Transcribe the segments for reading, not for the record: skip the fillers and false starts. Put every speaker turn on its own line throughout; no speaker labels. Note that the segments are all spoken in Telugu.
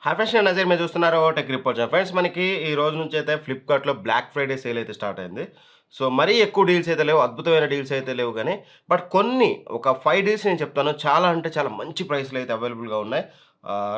హాయ్ ఫ్రెండ్స్, నేను నజీర్. మీరు చూస్తున్నారు టెక్ రిపోర్ట్. ఫ్రెండ్స్, మనకి ఈ రోజు నుంచి అయితే ఫ్లిప్‌కార్ట్‌లో బ్లాక్ ఫ్రైడే సేల్ అయితే స్టార్ట్ అయింది. సో, మరీ ఎక్కువ డీల్స్ అయితే లేవు. అద్భుతమైన డీల్స్ అయితే లేవు గానీ, బట్ కొన్ని ఒక 5 డీల్స్ నేను చెప్తాను. చాలా అంటే చాలా మంచి ప్రైస్‌లో అయితే అవైలబుల్‌గా ఉన్నాయి.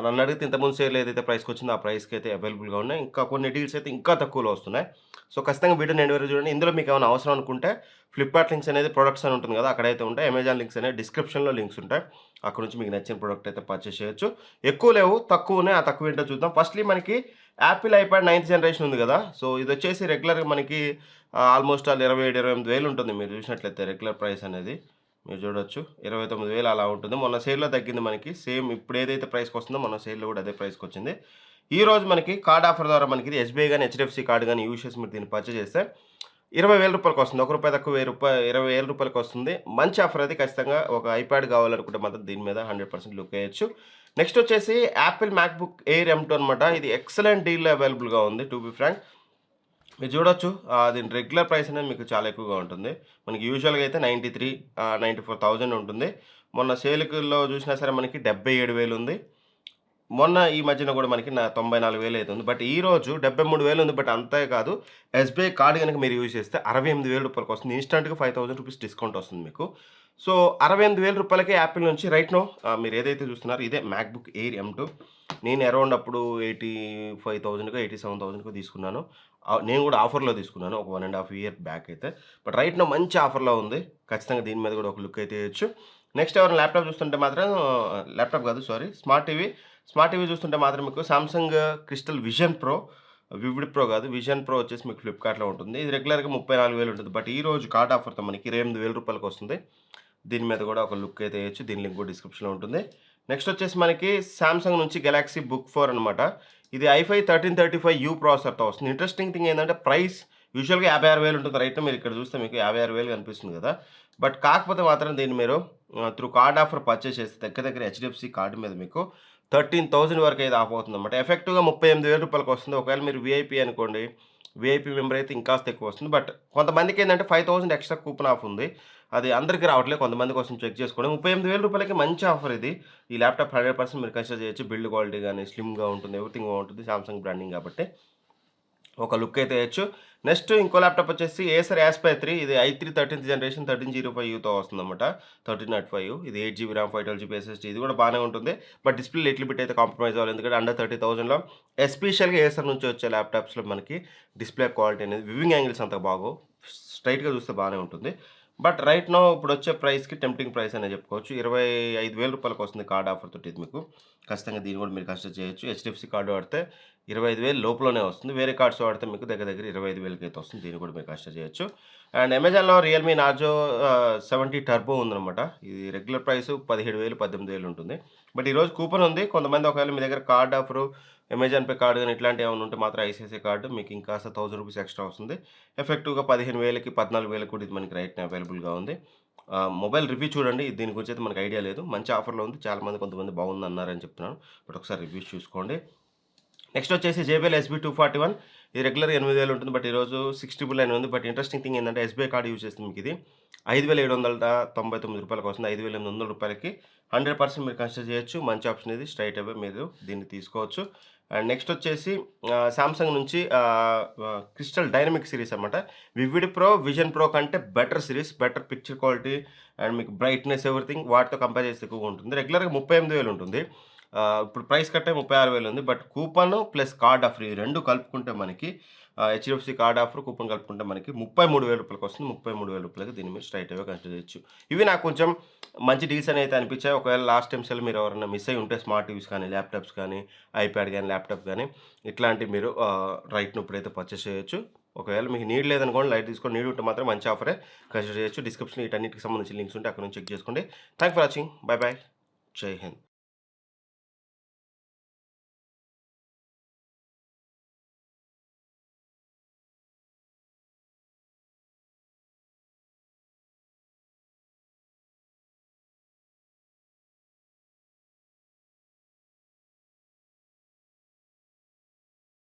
నన్నడిగితే ఇంతకుముందు సేల్ ఏదైతే ప్రైస్‌కొచ్చిందో ఆ ప్రైస్‌కి అయితే అవైలబుల్‌గా ఉన్నాయి. ఇంకా కొన్ని డీల్స్ అయితే ఇంకా తక్కువలో వస్తున్నాయి. సో, ఖచ్చితంగా వీడియోని ఎండ్ వరకు చూడండి. ఇందులో మీకేమైనా అవసరం అనుకుంటే ఫ్లిప్‌కార్ట్ లింక్స్ అనేది ప్రొడక్ట్స్ అని ఉంటుంది కదా! అక్కడైతే ఉంటాయి. అమెజాన్ లింక్స్ అనేవి డిస్క్రిప్షన్‌లో లింక్స్ ఉంటాయి. అక్కడ నుంచి మీకు నచ్చిన ప్రొడక్ట్ అయితే పర్చేస్ చేయొచ్చు. ఎక్కువ లేవు, తక్కువ ఉన్నాయి. ఆ తక్కువేంటో చూద్దాం. ఫస్ట్‌లీ మనకి యాపిల్ ఐప్యాడ్ 9థ్ జనరేషన్ ఉంది గదా! సో, ఇదొచ్చేసి రెగ్యులర్‌గా మనకి ఆల్‌మోస్ట్ 27, 28 వేలు ఉంటుంది. మీరు చూసినట్లయితే రెగ్యులర్ ప్రైస్ అనేది. మీరు చూడొచ్చు. 29,000 అలా ఉంటుంది. మొన్న సేల్‌లో తగ్గింది మనకి. సేమ్ ఇప్పుడు ఏదైతే ప్రైస్‌కొస్తుందో మొన్న సేల్‌లో కూడా అదే ప్రైస్‌కొచ్చింది. ఈరోజు మనకి కార్డ్ ఆఫర్ ద్వారా మనకి ఇది ఎస్‌బీఐ గాని, హెచ్‌డీఎఫ్‌సీ కార్డ్ గాని యూజ్ చేసి మీరు దీన్ని పర్చేస్ చేస్తే రూ. 20,000 వస్తుంది. రూ. 1 తక్కువ రూ. 20,000 వస్తుంది. మంచి ఆఫర్ అది. ఖచ్చితంగా ఒక ఐప్యాడ్ కావాలనుకుంటే మాత్రం దీని మీద 100% లుక్ వేయొచ్చు. నెక్స్ట్ వచ్చేసి యాపిల్ మ్యాక్‌బుక్ ఎయిర్ M2 అనమాట. ఇది ఎక్సలెంట్ డీల్‌లో అవైలబుల్‌గా ఉంది టు బి ఫ్రాంక్. మీరు చూడొచ్చు. దీని రెగ్యులర్ ప్రైస్ అనేది మీకు చాలా ఎక్కువగా ఉంటుంది. మనకి యూజువల్‌గా అయితే 94,000 ఉంటుంది. మొన్న సేల్‌లో చూసినా సరే మనకి 77,000 ఉంది. మొన్న ఈ మధ్యన గూడా మనకి 94,000 అయితుంది. బట్ ఈరోజు 73,000 ఉంది. బట్ అంతే కాదు, ఎస్‌బీఐ కార్డ్ గనుక మీరు యూజ్ చేస్తే రూ. 68,000 వస్తుంది. ఇన్‌స్టాంట్‌గా రూ. 5,000 డిస్కౌంట్ వస్తుంది మీకు. సో, రూ. 68,000కే యాపిల్ నుంచి రైట్ నౌ మీరు ఏదైతే చూస్తున్నారో ఇదే మ్యాక్‌బుక్ ఎయిర్ M2. నేను అరౌండ్ అప్పుడు 85,000కో, 87,000కో తీసుకున్నాను. నేను గూడా ఆఫర్‌లో తీసుకున్నాను. ఒక 1 ½ ఇయర్ బ్యాక్ అయితే. బట్ రైట్ నౌ మంచి ఆఫర్‌లో ఉంది. ఖచ్చితంగా దీని మీద గూడా ఒక లుక్ అయితే ఎయొచ్చు. నెక్స్ట్ ఎవరైనా ల్యాప్‌టాప్ చూస్తుంటే మాత్రం ల్యాప్‌టాప్ కాదు, సారీ, స్మార్ట్ టీవీ చూస్తుంటే మాత్రం మీకు Samsung crystal vision pro, vivid pro కాదు, విజన్ ప్రో వచ్చేసి మీకు ఫ్లిప్‌కార్ట్‌లో ఉంటుంది. ఇది రెగ్యులర్‌గా 34,000 ఉంటుంది. బట్ ఈరోజు కార్డ్ ఆఫర్‌తో మనకి రూ. 28,000 వస్తుంది. దీని మీద కూడా ఒక లుక్ అయితే ఎయొచ్చు. దీని లింక్ కూడా డిస్క్రిప్షన్‌లో ఉంటుంది. నెక్స్ట్ వచ్చేసి మనకి సామ్‌సంగ్ నుంచి గెలాక్సీ బుక్ 4 అనమాట. ఇది i5 1335U ప్రాసెసర్‌తో వస్తుంది. ఇంట్రెస్టింగ్ థింగ్ ఏంటంటే ప్రైస్ యూజువల్‌గా 56,000 ఉంటుంది. రైట్ మీరు ఇక్కడ చూస్తే మీకు 56,000 కనిపిస్తుంది కదా! బట్ కాకపోతే మాత్రం దీన్ని మీరు త్రూ కార్డ్ ఆఫర్ పర్చేస్ చేస్తే దగ్గర దగ్గర హెచ్‌డీఎఫ్‌సీ కార్డ్ మీద మీకు 13,000 వరకు అయితే ఆఫ్ అవుతుందన్నమాట. ఎఫెక్టివ్‌గా 38,000 వస్తుంది. ఒకవేళ మీరు వీఐపీ అనుకోండి, వీఐపీ మెంబర్ అయితే ఇంకాస్త ఎక్కువ వస్తుంది. బట్ కొంతమందికి ఏంటంటే 5,000 ఎక్స్ట్రా కూపన్ ఆఫ్ ఉంది. అది అందరికీ రావట్లేదు. కొంతమంది కోసం చెక్ చేసుకోండి. రూ. 38,000కి మంచి ఆఫర్ ఇది. ఈ ల్యాప్‌టాప్ 100% మీరు కన్సిడర్ చేయొచ్చు. బిల్డ్ క్వాలిటీ గాని స్లిమ్‌గా ఉంటుంది. ఎవ్రీథింగ్ బాగుంటుంది. సామ్‌సంగ్ బ్రాండింగ్ కాబట్టి ఒక లుక్ అయితే ఎయొచ్చు. నెక్స్ట్ ఇంకో ల్యాప్‌టాప్ వచ్చేసి ఏసర్ యాస్పైర్ 3. ఇది i3 13థ్ జనరేషన్ 1305Uతో వస్తుందన్నమాట. 1305 ఇది 8 జీబీ ర్యామ్, 512 జీబీ ఎస్ఎస్‌డీ. ఇది కూడా బానే ఉంటుంది. బట్ డిస్‌ప్లే లిటిల్ బిట్ అయితే కాంప్రమైజ్ అవ్వాలి. ఎందుకంటే అండర్ 30,000లో ఎస్పెషల్‌గా ఏసర్ నుంచి వచ్చే ల్యాప్‌టాప్స్‌లో మనకి డిస్‌ప్లే క్వాలిటీ అనేది వివింగ్ యాంగిల్స్ అంత బాగోవు. స్ట్రెయిట్‌గా చూస్తే బానే ఉంటుంది. బట్ రైట్ నౌ ఇప్పుడొచ్చే ప్రైస్‌కి టెంప్టింగ్ ప్రైస్ అనే చెప్పుకోవచ్చు. రూ. 25,000 వస్తుంది కార్డ్ ఆఫర్ తోటి ఇది మీకు. ఖచ్చితంగా దీన్ని కూడా మీరు కన్సిడర్ చేయొచ్చు. హెచ్‌డీఎఫ్‌సీ కార్డ్ వాడితే 25,000 లోపులోనే వస్తుంది. వేరే కార్డ్స్ వాడితే మీకు దగ్గర దగ్గర 25,000కి అయితే వస్తుంది. దీన్ని కూడా మీరు కన్సిడర్ చేయొచ్చు. అండ్ అమెజాన్‌లో రియల్‌మీ నార్జో 70 టర్బో ఉందనమాట. ఇది రెగ్యులర్ ప్రైస్ 17,000, 18,000 ఉంటుంది. బట్ ఈరోజు కూపన్ ఉంది. కొంతమంది ఒకవేళ మీ దగ్గర card offer, Amazon pay card గాని ఇట్లాంటివి ఏమైనా ఉంటే మాత్రం ఐసీఐసీఐ కార్డ్ మీకు ఇంకాస్త రూ. 1,000 ఎక్స్ట్రా వస్తుంది. ఎఫెక్టివ్‌గా 15,000కి, 14,000కి కూడా ఇది మనకి రైట్ నౌ అవైలబుల్‌గా ఉంది. మొబైల్ రివ్యూ చూడండి. దీని గురించి అయితే మనకు ఐడియా లేదు. మంచి ఆఫర్‌లో ఉంది. చాలామంది కొంతమంది బాగుందన్నారని చెప్తున్నాను. బట్ ఒకసారి రివ్యూస్ చూసుకోండి. నెక్స్ట్ వచ్చేసి జేబీఎల్ ఎస్‌బీ 241. ఇది రెగ్యులర్‌గా 8,000 ఉంటుంది. బట్ ఈరోజు 6,999 ఉంది. బట్ ఇంట్రెస్టింగ్ థింగ్ ఏంటంటే ఎస్‌బీఐ కార్డ్ యూజ్ చేస్తే మీకు ఇది రూ. 5,799 వస్తుంది. రూ. 5,800కి 100% మీరు కన్సిడర్ చేయొచ్చు. మంచి ఆప్షన్ ఇది. స్ట్రెయిట్ అవే మీరు దీన్ని తీసుకోవచ్చు. అండ్ నెక్స్ట్ వచ్చేసి సామ్‌సంగ్ నుంచి క్రిస్టల్ డైనమిక్ సిరీస్ అనమాట. వివిడ్ ప్రో, విజన్ ప్రో కంటే better series. Better picture quality and మీకు బ్రైట్‌నెస్ ఎవ్రీథింగ్ వాటితో కంపేర్ చేస్తే ఎక్కువగా ఉంటుంది. రెగ్యులర్‌గా 38,000 ఉంటుంది. ఇప్పుడు ప్రైస్ కట్టే 36,000 ఉంది. But coupon plus card offer ఈ 2 కలుపుకుంటే మనకి హెచ్‌డీఎఫ్‌సీ కార్డ్ ఆఫర్, కూపన్ కలుపుకుంటే మనకి రూ. 33,000 వస్తుంది. రూ. 33,000కి దీన్ని మీరు స్ట్రెయిట్ అవే కన్సిడర్ చేయొచ్చు. ఇవి నాకు కొంచెం మంచి డీల్స్ అని అయితే అనిపించాయి. ఒకవేళ లాస్ట్ టైమ్ సేల్ మీరు ఎవరైనా మిస్ అయ్యి ఉంటే స్మార్ట్ టీవీస్ కానీ, ల్యాప్‌టాప్స్ కానీ, ఐప్యాడ్ గానీ, ల్యాప్‌టాప్ గానీ ఇట్లాంటివి మీరు రైట్ నౌ ఇప్పుడైతే పర్చేస్ చేయొచ్చు. ఒకవేళ మీకు నీడ్ లేదనుకోండి, లైట్ తీసుకొని, నీడ్ ఉంటే మాత్రం మంచి ఆఫరే కన్సిడర్ చేయొచ్చు. డిస్క్రిప్షన్‌లో వీటన్నిటికి సంబంధించిన లింక్స్ ఉంటే అక్కడ నుంచి చెక్ చేసుకోండి. Thanks for watching. By by. జై హింద్.